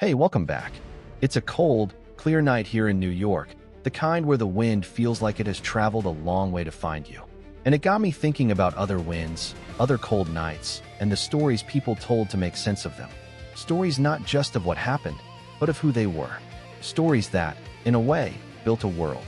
Hey, welcome back. It's a cold, clear night here in New York, the kind where the wind feels like it has traveled a long way to find you. And it got me thinking about other winds, other cold nights, and the stories people told to make sense of them. Stories not just of what happened, but of who they were. Stories that, in a way, built a world.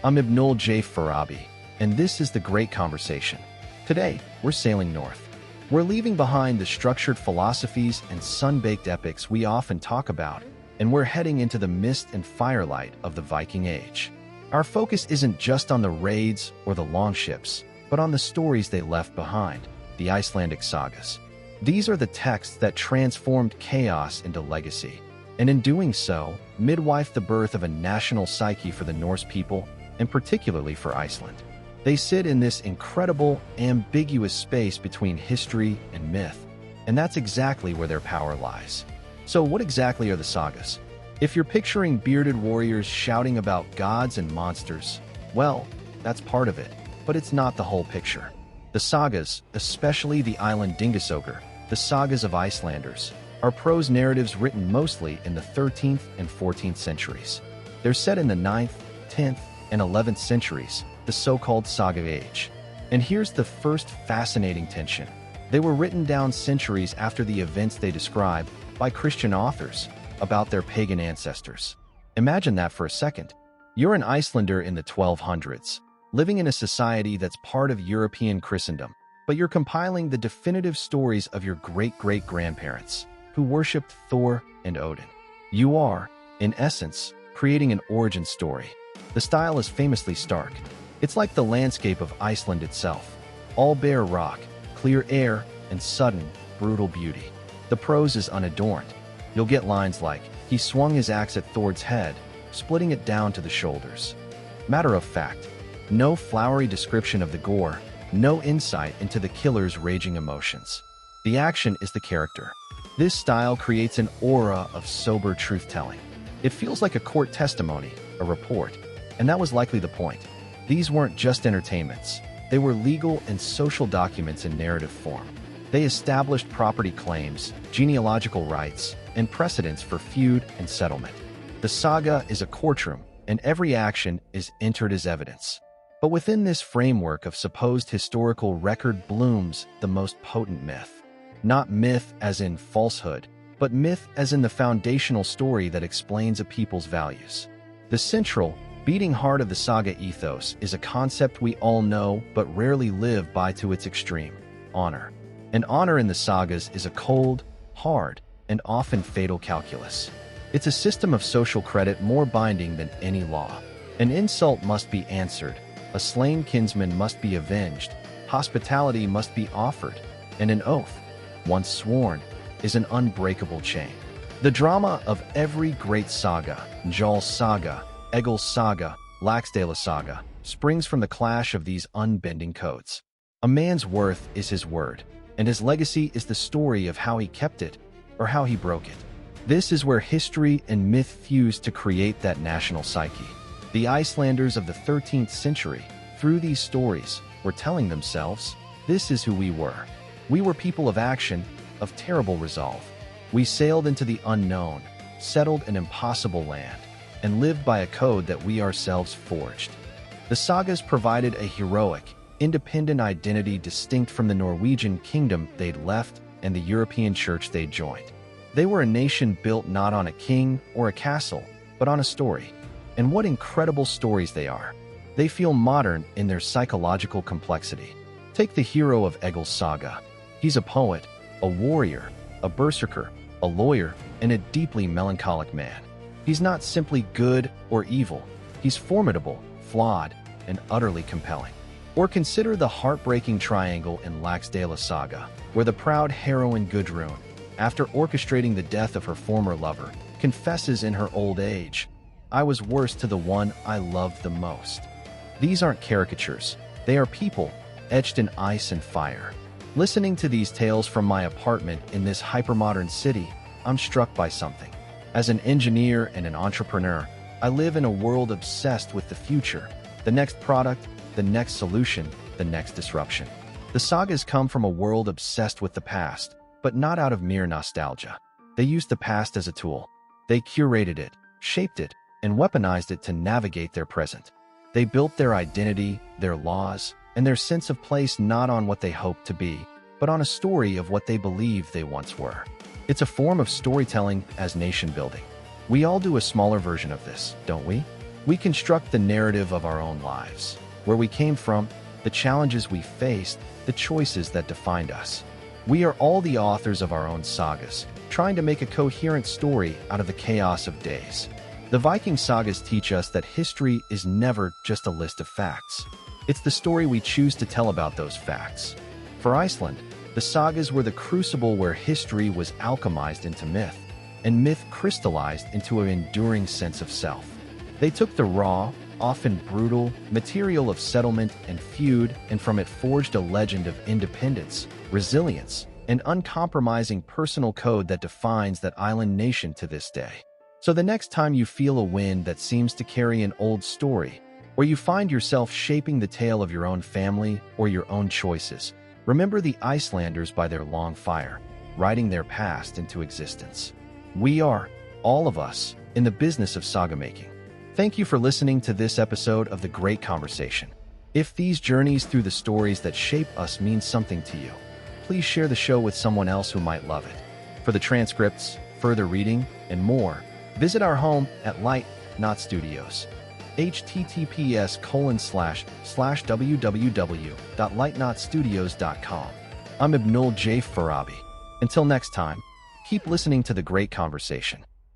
I'm Ibnul J. Farabi, and this is The Great Conversation. Today, we're sailing north. We're leaving behind the structured philosophies and sun-baked epics we often talk about, and we're heading into the mist and firelight of the Viking Age. Our focus isn't just on the raids or the longships, but on the stories they left behind, the Icelandic Sagas. These are the texts that transformed chaos into legacy, and in doing so, midwifed the birth of a national psyche for the Norse people, and particularly for Iceland. They sit in this incredible, ambiguous space between history and myth, and that's exactly where their power lies. So what exactly are the sagas? If you're picturing bearded warriors shouting about gods and monsters, well, that's part of it, but it's not the whole picture. The sagas, especially the Íslendingasögur, the sagas of Icelanders, are prose narratives written mostly in the 13th and 14th centuries. They're set in the 9th, 10th, and 11th centuries, the so-called Saga Age. And here's the first fascinating tension. They were written down centuries after the events they describe by Christian authors about their pagan ancestors. Imagine that for a second. You're an Icelander in the 1200s, living in a society that's part of European Christendom, but you're compiling the definitive stories of your great-great-grandparents, who worshipped Thor and Odin. You are, in essence, creating an origin story. The style is famously stark. It's like the landscape of Iceland itself. All bare rock, clear air, and sudden, brutal beauty. The prose is unadorned. You'll get lines like, "He swung his axe at Thor's head, splitting it down to the shoulders." Matter of fact, no flowery description of the gore, no insight into the killer's raging emotions. The action is the character. This style creates an aura of sober truth-telling. It feels like a court testimony, a report, and that was likely the point. These weren't just entertainments. They were legal and social documents in narrative form. They established property claims, genealogical rights, and precedents for feud and settlement. The saga is a courtroom, and every action is entered as evidence. But within this framework of supposed historical record blooms the most potent myth. Not myth as in falsehood, but myth as in the foundational story that explains a people's values. The central, beating heart of the saga ethos is a concept we all know but rarely live by to its extreme: honor. And honor in the sagas is a cold, hard, and often fatal calculus. It's a system of social credit more binding than any law. An insult must be answered, a slain kinsman must be avenged, hospitality must be offered, and an oath, once sworn, is an unbreakable chain. The drama of every great saga, Njál's saga, Egil's saga, Laxdæla's saga, springs from the clash of these unbending codes. A man's worth is his word, and his legacy is the story of how he kept it or how he broke it. This is where history and myth fuse to create that national psyche. The Icelanders of the 13th century, through these stories, were telling themselves, this is who we were. We were people of action, of terrible resolve. We sailed into the unknown, settled an impossible land, and lived by a code that we ourselves forged. The sagas provided a heroic, independent identity distinct from the Norwegian kingdom they'd left and the European church they'd joined. They were a nation built not on a king or a castle, but on a story. And what incredible stories they are. They feel modern in their psychological complexity. Take the hero of Egil's saga. He's a poet, a warrior, a berserker, a lawyer, and a deeply melancholic man. He's not simply good or evil. He's formidable, flawed, and utterly compelling. Or consider the heartbreaking triangle in Laxdæla's saga, where the proud heroine Gudrun, after orchestrating the death of her former lover, confesses in her old age, "I was worse to the one I loved the most." These aren't caricatures. They are people, etched in ice and fire. Listening to these tales from my apartment in this hypermodern city, I'm struck by something. As an engineer and an entrepreneur, I live in a world obsessed with the future, the next product, the next solution, the next disruption. The sagas come from a world obsessed with the past, but not out of mere nostalgia. They use the past as a tool. They curated it, shaped it, and weaponized it to navigate their present. They built their identity, their laws, and their sense of place not on what they hoped to be, but on a story of what they believe they once were. It's a form of storytelling as nation building. We all do a smaller version of this, don't we? We construct the narrative of our own lives, where we came from, the challenges we faced, the choices that defined us. We are all the authors of our own sagas, trying to make a coherent story out of the chaos of days. The Viking Sagas teach us that history is never just a list of facts. It's the story we choose to tell about those facts. For Iceland, the sagas were the crucible where history was alchemized into myth, and myth crystallized into an enduring sense of self. They took the raw, often brutal, material of settlement and feud, and from it forged a legend of independence, resilience, and uncompromising personal code that defines that island nation to this day. So the next time you feel a wind that seems to carry an old story, or you find yourself shaping the tale of your own family or your own choices, remember the Icelanders by their long fire, writing their past into existence. We are, all of us, in the business of saga making. Thank you for listening to this episode of The Great Conversation. If these journeys through the stories that shape us mean something to you, please share the show with someone else who might love it. For the transcripts, further reading, and more, visit our home at Light Not Studios. https://www.lightnotstudios.com. I'm Ibnul J. Farabi. Until next time, keep listening to The Great Conversation.